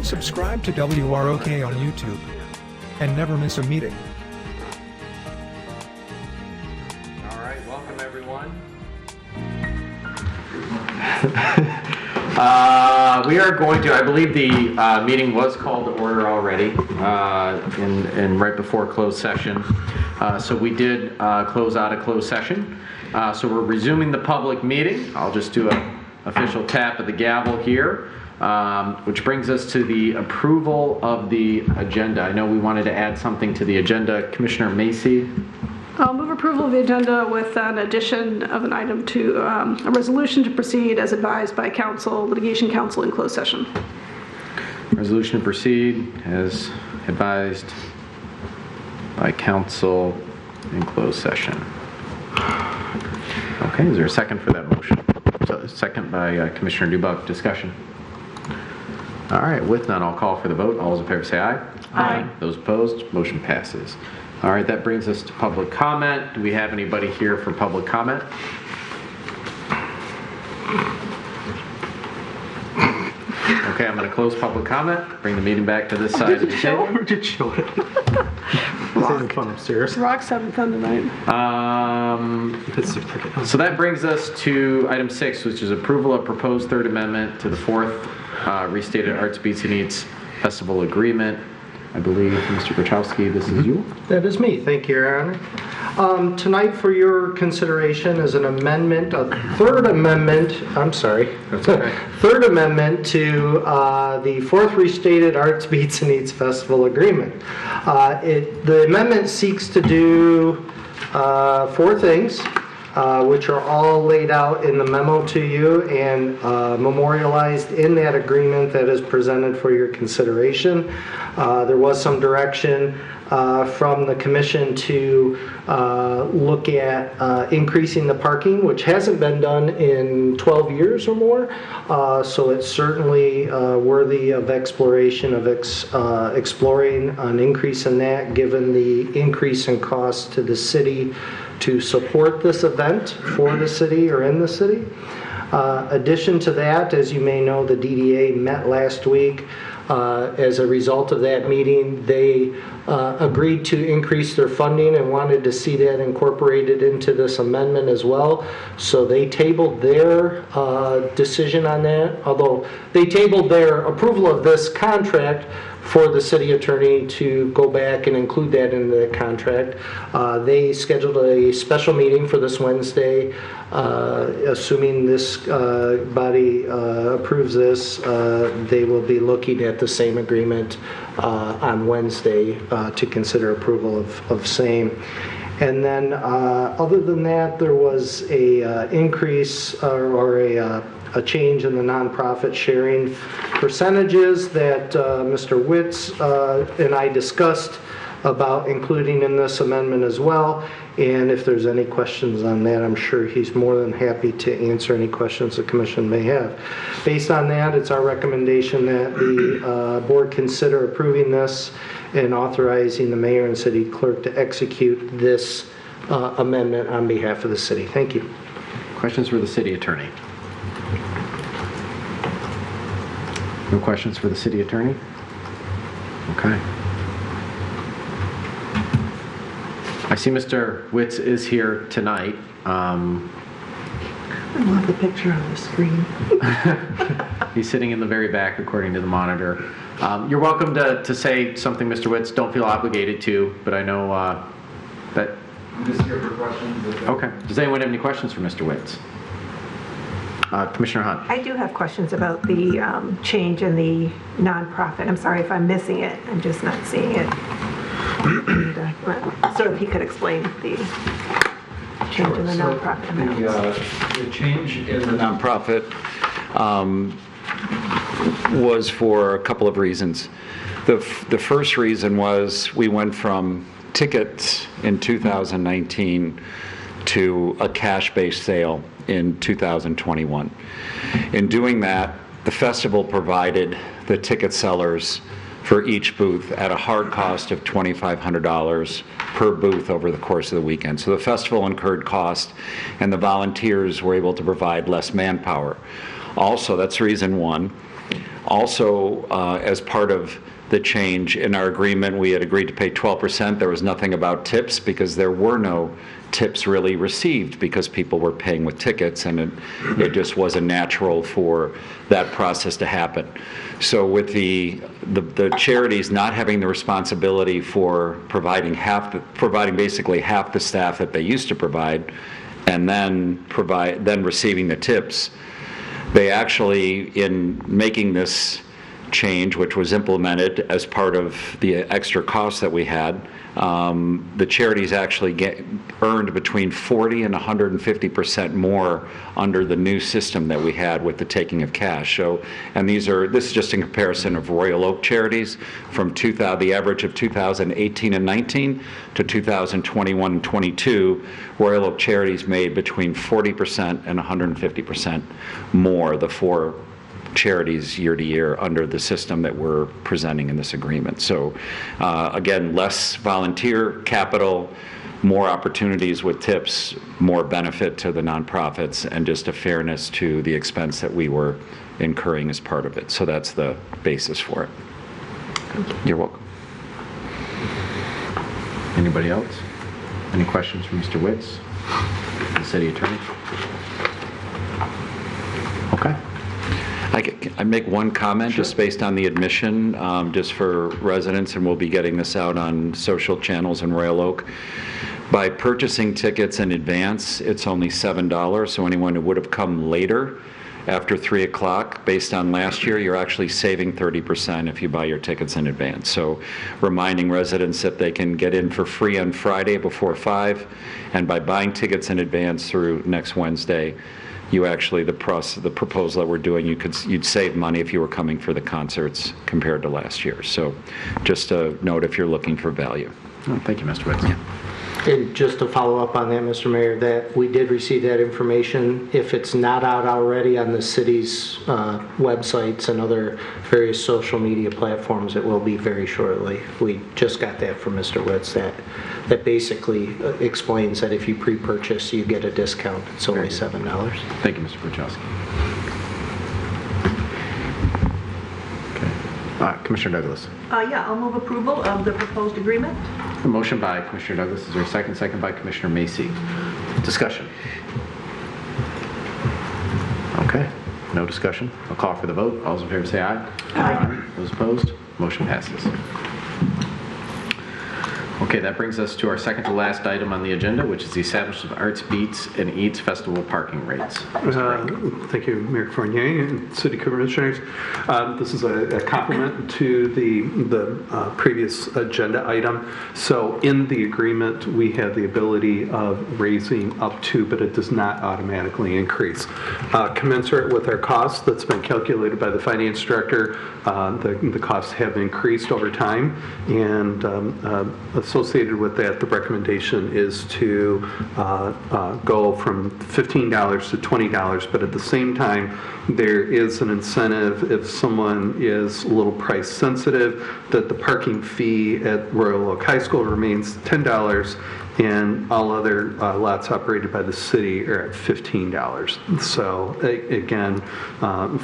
Subscribe to WROK on YouTube and never miss a meeting. All right, welcome everyone. We are going to, I believe the meeting was called to order already and right before closed session. So we did close out a closed session. So we're resuming the public meeting. I'll just do an official tap of the gavel here, which brings us to the approval of the agenda. I know we wanted to add something to the agenda. Commissioner Macy. I'll move approval of the agenda with an addition of an item to a resolution to proceed as advised by litigation counsel in closed session. Resolution to proceed as advised by counsel in closed session. Okay, is there a second for that motion? So, second by Commissioner Dubuck. Discussion. All right, with none, I'll call for the vote. All those in favor say aye. Aye. Those opposed, motion passes. All right, that brings us to public comment. Do we have anybody here for public comment? Okay, I'm going to close public comment, bring the meeting back to this side of the table. Where did you show it? Having fun upstairs. Rock's having fun tonight. So that brings us to item 6, which is approval of proposed Third Amendment to the Fourth Restated Arts, Beats, and Eats Festival Agreement. I believe, Mr. Grachowski, this is you. That is me. Thank you, Your Honor. Tonight for your consideration is an amendment, a Third Amendment, I'm sorry. That's okay. Third Amendment to the Fourth Restated Arts, Beats, and Eats Festival Agreement. The amendment seeks to do 4 things, which are all laid out in the memo to you and memorialized in that agreement that is presented for your consideration. There was some direction from the commission to look at increasing the parking, which hasn't been done in 12 years or more. So it's certainly worthy of exploration, of exploring an increase in that, given the increase in cost to the city to support this event for the city or in the city. Addition to that, as you may know, the DDA met last week. As a result of that meeting, they agreed to increase their funding and wanted to see that incorporated into this amendment as well. So they tabled their decision on that, although they tabled their approval of this contract for the city attorney to go back and include that in the contract. They scheduled a special meeting for this Wednesday. Assuming this body approves this, they will be looking at the same agreement on Wednesday to consider approval of same. And then other than that, there was a increase or a change in the nonprofit sharing percentages that Mr. Witz and I discussed about including in this amendment as well. And if there's any questions on that, I'm sure he's more than happy to answer any questions the commission may have. Based on that, it's our recommendation that the board consider approving this and authorizing the mayor and city clerk to execute this amendment on behalf of the city. Thank you. Questions for the city attorney? No questions for the city attorney? Okay. I see Mr. Witz is here tonight. I love the picture on the screen. He's sitting in the very back according to the monitor. You're welcome to say something, Mr. Witz. Don't feel obligated to, but I know that... I'm just here for questions. Okay. Does anyone have any questions for Mr. Witz? Commissioner Hunt. I do have questions about the change in the nonprofit. I'm sorry if I'm missing it. I'm just not seeing it in the document. So if he could explain the change in the nonprofit amounts. The change in the nonprofit was for a couple of reasons. The first reason was we went from tickets in 2019 to a cash-based sale in 2021. In doing that, the festival provided the ticket sellers for each booth at a hard cost of $2,500 per booth over the course of the weekend. So the festival incurred cost and the volunteers were able to provide less manpower. Also, that's reason one. Also, as part of the change in our agreement, we had agreed to pay 12%. There was nothing about tips because there were no tips really received because people were paying with tickets, and it just wasn't natural for that process to happen. So with the charities not having the responsibility for providing basically half the staff that they used to provide, and then receiving the tips, they actually, in making this change, which was implemented as part of the extra costs that we had, the charities actually earned between 40 and 150% more under the new system that we had with the taking of cash. So, and this is just in comparison of Royal Oak charities from the average of 2018 and 19 to 2021 and 22. Royal Oak charities made between 40% and 150% more, the four charities year to year under the system that we're presenting in this agreement. So again, less volunteer capital, more opportunities with tips, more benefit to the nonprofits, and just a fairness to the expense that we were incurring as part of it. So that's the basis for it. You're welcome. Anybody else? Any questions for Mr. Witz, the city attorney? Okay. I make one comment just based on the admission, just for residents, and we'll be getting this out on social channels in Royal Oak. By purchasing tickets in advance, it's only $7, so anyone who would have come later after 3 o'clock, based on last year, you're actually saving 30% if you buy your tickets in advance. So reminding residents that they can get in for free on Friday before 5, and by buying tickets in advance through next Wednesday, you actually, the proposal that we're doing, you'd save money if you were coming for the concerts compared to last year. So just a note if you're looking for value. Oh, thank you, Mr. Witz. Yeah. And just to follow up on that, Mr. Mayor, that we did receive that information. If it's not out already on the city's websites and other various social media platforms, it will be very shortly. We just got that from Mr. Witz, that basically explains that if you pre-purchase, you get a discount. It's only $7. Thank you, Mr. Wojciechowski. Okay. Commissioner Douglas. Yeah, I'll move approval of the proposed agreement. A motion by Commissioner Douglas. Is there a second? Second by Commissioner Macy. Discussion. Okay. No discussion. I'll call for the vote. All those in favor say aye. Aye. Those opposed? Motion passes. Okay, that brings us to our second to last item on the agenda, which is the establishment of Arts Beats and Eats Festival parking rates. Thank you, Mayor Fournier and City Commissioners. This is a complement to the previous agenda item. So in the agreement, we have the ability of raising up to, but it does not automatically increase. Commensurate with our costs that's been calculated by the finance director, the costs have increased over time, and associated with that, the recommendation is to go from $15 to $20, but at the same time, there is an incentive if someone is a little price sensitive that the parking fee at Royal Oak High School remains $10, and all other lots operated by the city are at $15. So again,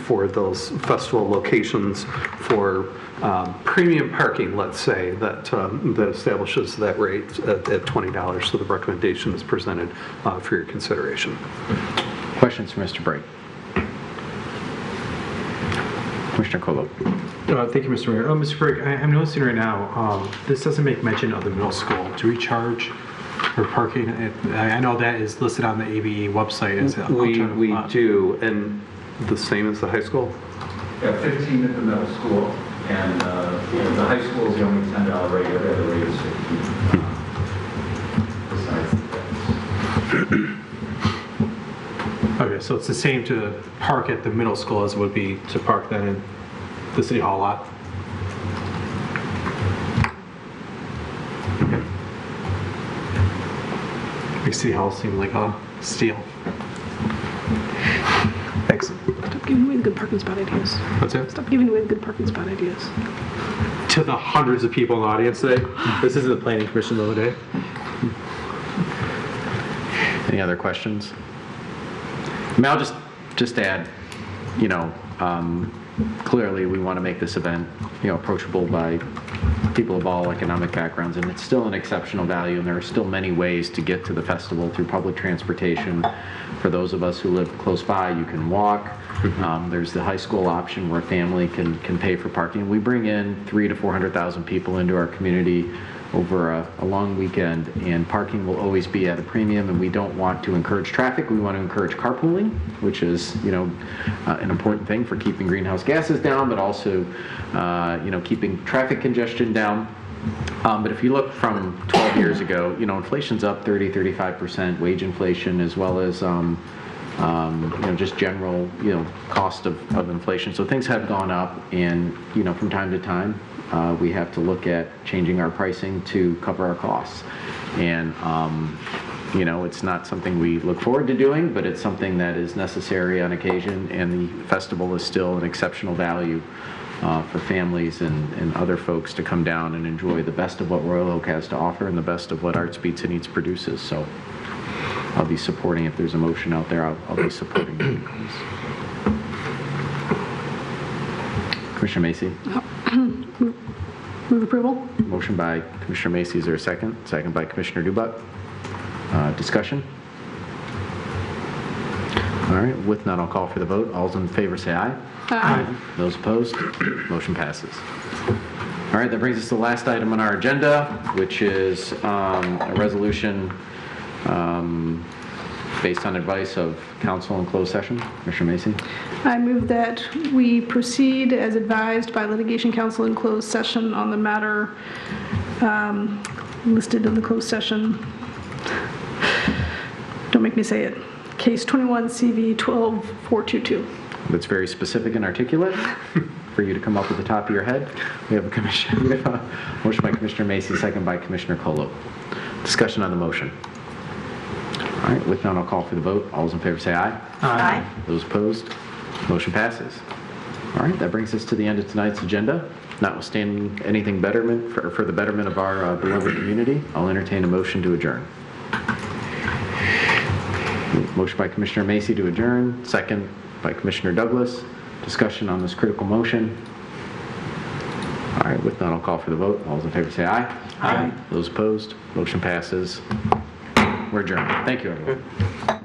for those festival locations, for premium parking, let's say, that establishes that rate at $20. So the recommendation is presented for your consideration. Questions for Mr. Brake? Commissioner Kolo. Thank you, Mr. Mayor. Mr. Brake, I'm noticing right now, this doesn't make mention of the middle school. Do we charge for parking? I know that is listed on the ABE website as an alternative. We do, and the same as the high school? Yeah, 15 at the middle school, and the high school is the only $10 rate, the other rate is 15. Besides that. Okay, so it's the same to park at the middle school as it would be to park then in the City Hall lot? Okay. Makes City Hall seem like a steal. Thanks. Stop giving away the good parking spot ideas. What's that? Stop giving away the good parking spot ideas. To the hundreds of people in the audience today. This isn't the planning commission the other day. Any other questions? I mean, I'll just add, clearly, we want to make this event, approachable by people of all economic backgrounds, and it's still an exceptional value, and there are still many ways to get to the festival through public transportation. For those of us who live close by, you can walk. There's the high school option where a family can pay for parking. We bring in 300,000 to 400,000 people into our community over a long weekend, and parking will always be at a premium, and we don't want to encourage traffic. We want to encourage carpooling, which is, an important thing for keeping greenhouse gases down, but also, keeping traffic congestion down. But if you look from 12 years ago, inflation's up 30-35%, wage inflation, as well as just general, cost of inflation. So things have gone up, and, from time to time, we have to look at changing our pricing to cover our costs. And, it's not something we look forward to doing, but it's something that is necessary on occasion, and the festival is still an exceptional value for families and other folks to come down and enjoy the best of what Royal Oak has to offer and the best of what Arts, Beats, and Eats produces. So I'll be supporting, if there's a motion out there, I'll be supporting it. Commissioner Macy? Move approval. Motion by Commissioner Macy. Is there a second? Second by Commissioner Dubak. Discussion? All right, with none, I'll call for the vote. All those in favor say aye. Aye. Those opposed? Motion passes. All right, that brings us to the last item on our agenda, which is a resolution based on advice of counsel in closed session. Commissioner Macy? I move that we proceed as advised by litigation counsel in closed session on the matter listed in the closed session. Don't make me say it. Case 21 CV 12422. That's very specific and articulate for you to come up with the top of your head. We have a motion by Commissioner Macy, second by Commissioner Kolo. Discussion on the motion. All right, with none, I'll call for the vote. All those in favor say aye. Aye. Those opposed? Motion passes. All right, that brings us to the end of tonight's agenda. Notwithstanding anything betterment for the betterment of our beloved community, I'll entertain a motion to adjourn. Motion by Commissioner Macy to adjourn, second by Commissioner Douglas. Discussion on this critical motion. All right, with that, I'll call for the vote. All those in favor say aye. Aye. Those opposed, motion passes. We're adjourned. Thank you, everyone.